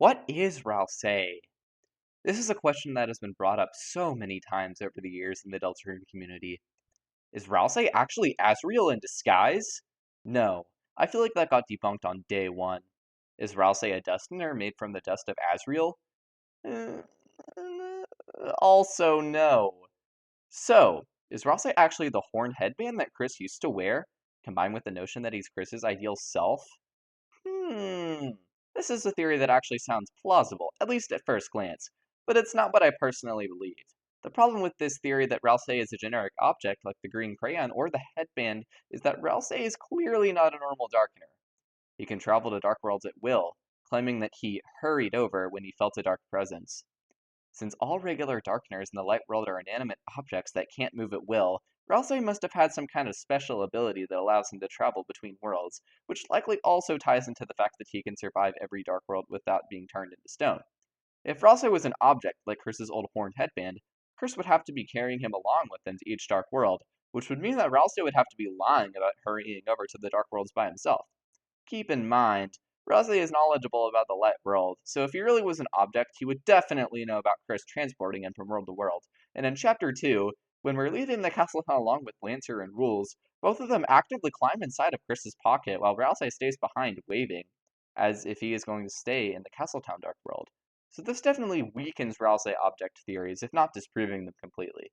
What is Ralsei? This is a question that has been brought up so many times over the years in the Deltarune community. Is Ralsei actually Asriel in disguise? No. I feel like that got debunked on day one. Is Ralsei a Dustiner made from the dust of Asriel? Uh, also no. So, is Ralsei actually the horn headband that Chris used to wear, combined with the notion that he's Chris's ideal self? Hmm. This is a theory that actually sounds plausible, at least at first glance, but it's not what I personally believe. The problem with this theory that Ralsei is a generic object like the green crayon or the headband is that Ralsei is clearly not a normal Darkener. He can travel to dark worlds at will, claiming that he hurried over when he felt a dark presence. Since all regular Darkeners in the light world are inanimate objects that can't move at will, Ralsei must have had some kind of special ability that allows him to travel between worlds, which likely also ties into the fact that he can survive every dark world without being turned into stone. If Ralsei was an object like Chris's old horned headband, Chris would have to be carrying him along with him to each dark world, which would mean that Ralsei would have to be lying about hurrying over to the dark worlds by himself. Keep in mind, Ralsei is knowledgeable about the light world, so if he really was an object, he would definitely know about Chris transporting him from world to world. And in Chapter 2, when we're leaving the castle along with Lancer and Rules, both of them actively climb inside of Chris's pocket while Ralsei stays behind waving, as if he is going to stay in the Castletown Dark World. So this definitely weakens Ralsei object theories, if not disproving them completely.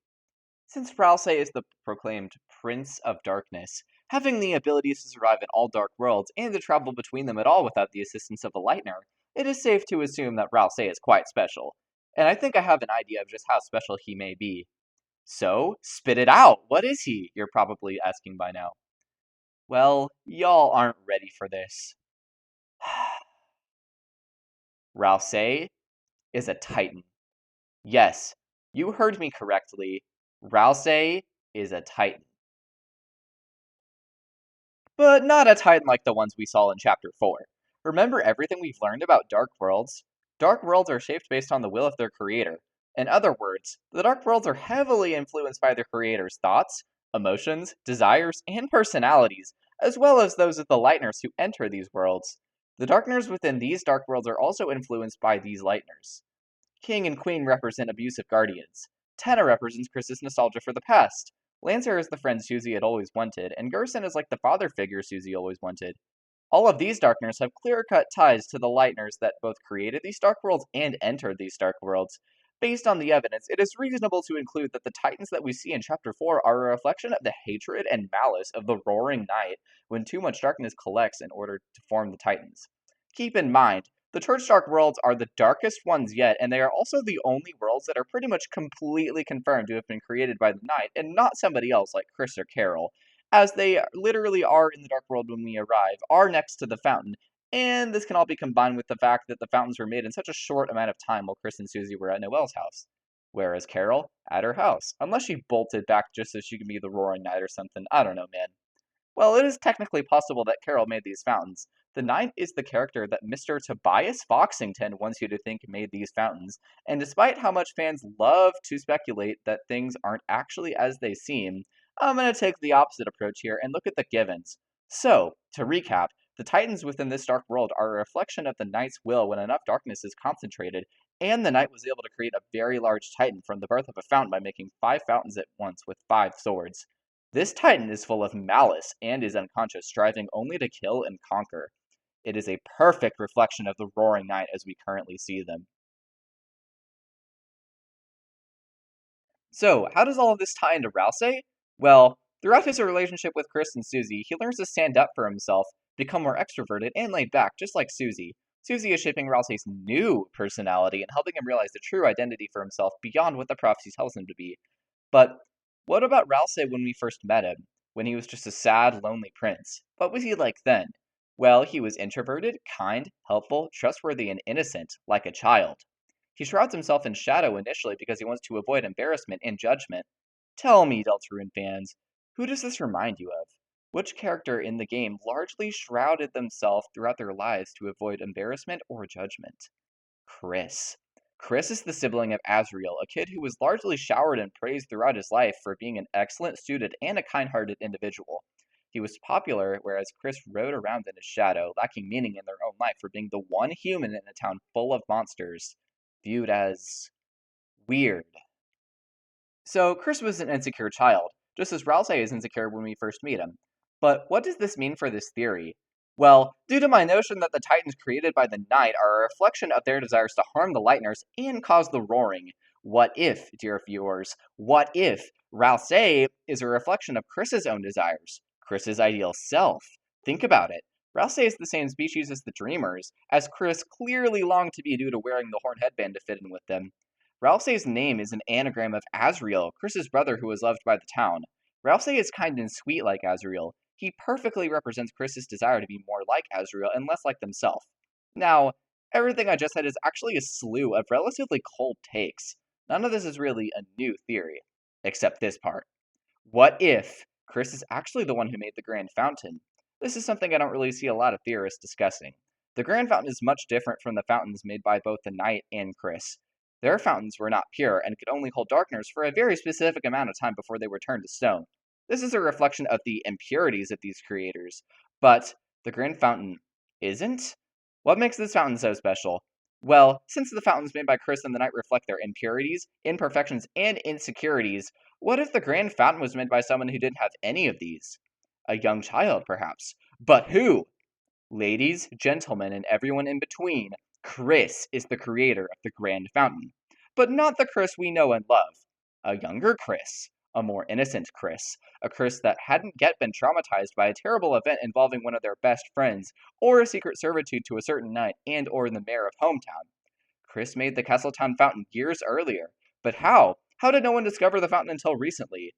Since Ralsei is the proclaimed Prince of Darkness, having the abilities to survive in all dark worlds and to travel between them at all without the assistance of a Lightner, it is safe to assume that Ralsei is quite special. And I think I have an idea of just how special he may be. So, spit it out! What is he? You're probably asking by now. Well, y'all aren't ready for this. Ralsei is a Titan. Yes, you heard me correctly. Ralsei is a Titan. But not a Titan like the ones we saw in Chapter 4. Remember everything we've learned about Dark Worlds? Dark Worlds are shaped based on the will of their creator. In other words, the Dark Worlds are heavily influenced by their creator's thoughts, emotions, desires, and personalities, as well as those of the Lightners who enter these worlds. The Darkners within these Dark Worlds are also influenced by these Lightners. King and Queen represent abusive guardians. Tenna represents Chris's nostalgia for the past. Lancer is the friend Susie had always wanted, and Gerson is like the father figure Susie always wanted. All of these Darkners have clear-cut ties to the Lightners that both created these Dark Worlds and entered these Dark Worlds. Based on the evidence, it is reasonable to include that the Titans that we see in Chapter 4 are a reflection of the hatred and malice of the Roaring Night when too much darkness collects in order to form the Titans. Keep in mind, the Church Dark worlds are the darkest ones yet, and they are also the only worlds that are pretty much completely confirmed to have been created by the Night, and not somebody else like Chris or Carol, as they literally are in the Dark World when we arrive, are next to the fountain, and this can all be combined with the fact that the fountains were made in such a short amount of time while Chris and Susie were at Noelle's house. Whereas Carol, at her house. Unless she bolted back just so she could be the Roaring Night or something. I don't know, man. Well, it is technically possible that Carol made these fountains. The Knight is the character that Mr. Tobias Foxington wants you to think made these fountains, and despite how much fans love to speculate that things aren't actually as they seem, I'm going to take the opposite approach here and look at the givens. So, to recap, the Titans within this dark world are a reflection of the Knight's will when enough darkness is concentrated, and the Knight was able to create a very large Titan from the birth of a fountain by making 5 fountains at once with 5 swords. This Titan is full of malice and is unconscious, striving only to kill and conquer. It is a perfect reflection of the Roaring Night as we currently see them. So, how does all of this tie into Ralsei? Well, throughout his relationship with Chris and Susie, he learns to stand up for himself, become more extroverted, and laid back, just like Susie. Susie is shaping Ralsei's new personality and helping him realize the true identity for himself beyond what the prophecy tells him to be. But what about Ralsei when we first met him? When he was just a sad, lonely prince? What was he like then? Well, he was introverted, kind, helpful, trustworthy, and innocent, like a child. He shrouds himself in shadow initially because he wants to avoid embarrassment and judgment. Tell me, Deltarune fans, who does this remind you of? Which character in the game largely shrouded themselves throughout their lives to avoid embarrassment or judgment? Chris. Chris is the sibling of Asriel, a kid who was largely showered in praise throughout his life for being an excellent student and a kind hearted individual. He was popular, whereas Chris rode around in his shadow, lacking meaning in their own life for being the one human in a town full of monsters, viewed as weird. So Chris was an insecure child, just as Ralsei is insecure when we first meet him. But what does this mean for this theory? Well, due to my notion that the Titans created by the Night are a reflection of their desires to harm the Lightners and cause the Roaring. What if, dear viewers, what if Ralsei is a reflection of Chris's own desires, Chris's ideal self? Think about it. Ralsei is the same species as the Dreamers, as Chris clearly longed to be due to wearing the horn headband to fit in with them. Ralsei's name is an anagram of Azrael, Chris's brother who was loved by the town. Ralsei is kind and sweet like Azrael. He perfectly represents Chris's desire to be more like Azrael and less like themselves. Now, everything I just said is actually a slew of relatively cold takes. None of this is really a new theory, except this part. What if Chris is actually the one who made the Grand Fountain? This is something I don't really see a lot of theorists discussing. The Grand Fountain is much different from the fountains made by both the Knight and Chris. Their fountains were not pure and could only hold darkness for a very specific amount of time before they were turned to stone. This is a reflection of the impurities of these creators, but the Grand Fountain isn't? What makes this fountain so special? Well, since the fountains made by Chris and the Knight reflect their impurities, imperfections, and insecurities, what if the Grand Fountain was made by someone who didn't have any of these? A young child, perhaps. But who? Ladies, gentlemen, and everyone in between, Chris is the creator of the Grand Fountain. But not the Chris we know and love. A younger Chris. A more innocent Chris. A Chris that hadn't yet been traumatized by a terrible event involving one of their best friends, or a secret servitude to a certain knight and or the mayor of hometown. Chris made the Castletown fountain years earlier. But how? How did no one discover the fountain until recently?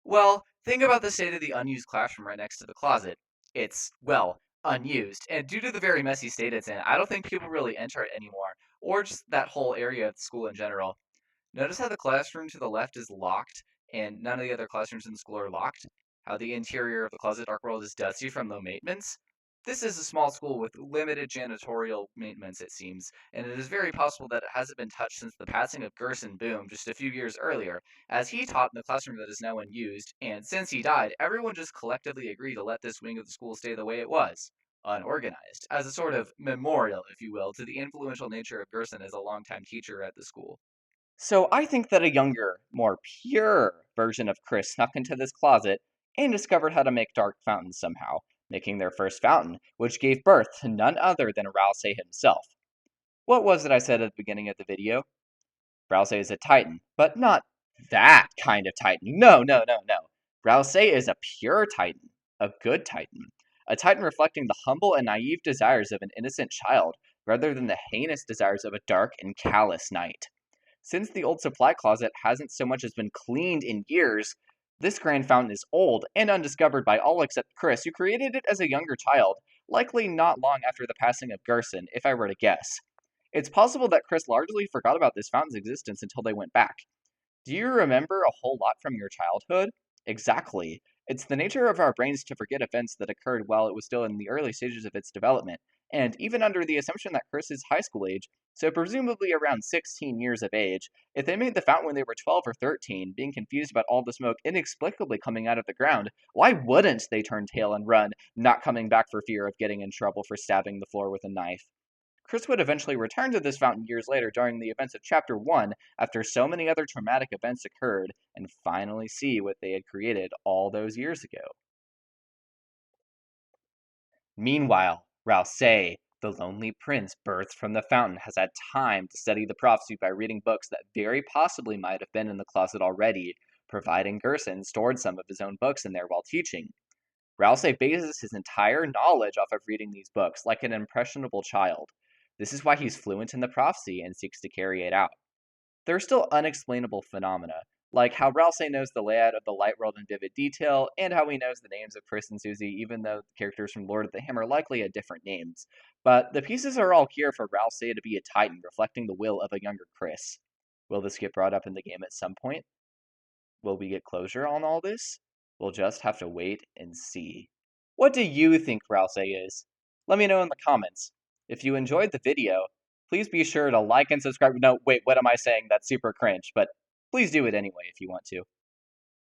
Well, think about the state of the unused classroom right next to the closet. It's, well, unused, and due to the very messy state it's in, I don't think people really enter it anymore, or just that whole area of the school in general. Notice how the classroom to the left is locked, and none of the other classrooms in the school are locked? How the interior of the closet Dark World is dusty from low maintenance? This is a small school with limited janitorial maintenance, it seems, and it is very possible that it hasn't been touched since the passing of Gerson Boom just a few years earlier, as he taught in the classroom that is now unused, and since he died, everyone just collectively agreed to let this wing of the school stay the way it was, unorganized, as a sort of memorial, if you will, to the influential nature of Gerson as a longtime teacher at the school. So I think that a younger, more pure version of Chris snuck into this closet and discovered how to make dark fountains somehow, making their first fountain, which gave birth to none other than Ralsei himself. What was it I said at the beginning of the video? Ralsei is a titan, but not that kind of titan. No, no, no, no. Ralsei is a pure titan, a good titan, a titan reflecting the humble and naive desires of an innocent child, rather than the heinous desires of a dark and callous knight. Since the old supply closet hasn't so much as been cleaned in years, this grand fountain is old and undiscovered by all except Chris, who created it as a younger child, likely not long after the passing of Gerson, if I were to guess. It's possible that Chris largely forgot about this fountain's existence until they went back. Do you remember a whole lot from your childhood? Exactly. It's the nature of our brains to forget events that occurred while it was still in the early stages of its development, and even under the assumption that Chris is high school age, so presumably around 16 years of age, if they made the fountain when they were 12 or 13, being confused about all the smoke inexplicably coming out of the ground, why wouldn't they turn tail and run, not coming back for fear of getting in trouble for stabbing the floor with a knife? Chris would eventually return to this fountain years later during the events of Chapter 1 after so many other traumatic events occurred and finally see what they had created all those years ago. Meanwhile, Ralsei, the lonely prince birthed from the fountain, has had time to study the prophecy by reading books that very possibly might have been in the closet already, providing Gerson stored some of his own books in there while teaching. Ralsei bases his entire knowledge off of reading these books, like an impressionable child. This is why he's fluent in the prophecy and seeks to carry it out. There are still unexplainable phenomena, like how Ralsei knows the layout of the light world in vivid detail, and how he knows the names of Chris and Susie, even though the characters from Lord of the Hammer likely had different names. But the pieces are all here for Ralsei to be a titan, reflecting the will of a younger Chris. Will this get brought up in the game at some point? Will we get closure on all this? We'll just have to wait and see. What do you think Ralsei is? Let me know in the comments. If you enjoyed the video, please be sure to like and subscribe. No, wait, what am I saying? That's super cringe, but please do it anyway if you want to.